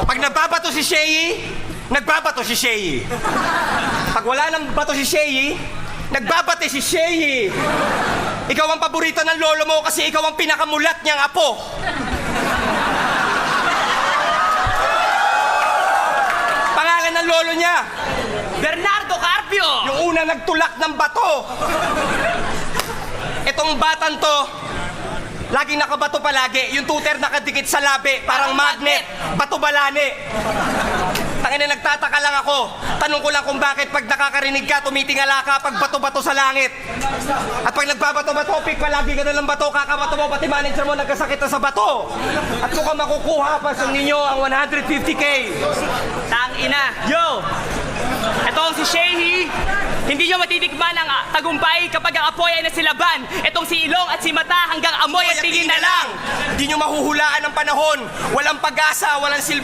Pag nagbabato si Sheyi, nagbabato si Sheyi. Pag wala nang bato si Sheyi, nagbabate si Sheyi. Ikaw ang paborito ng lolo mo kasi ikaw ang pinakamulat niyang apo. Pangalan ng lolo niya, Bernardo Carpio! yung una nagtulak ng bato. Itong batang to, laging nakabato palagi. Yung tuter nakadikit sa labi, parang magnet. Bato balane. Tangina, nagtataka lang ako. Tanong ko lang kung bakit pag nakakarinig ka, tumitingala ka pag bato-bato sa langit. At pag nagbabato-bato, pick palagi ka na ng bato, kakabato mo, pati manager mo nagkasakit na sa bato. At mukhang makukuha pa sa ninyo ang 150K. Tangina! Yo! Itong si Shehi, hindi nyo matitikman ang tagumpay kapag ang apoy ay nasilaban. Itong si Ilong at si Mata hanggang amoy at tingin na lang. Hindi nyo mahuhulaan ang panahon. Walang pag-asa, walang silbi.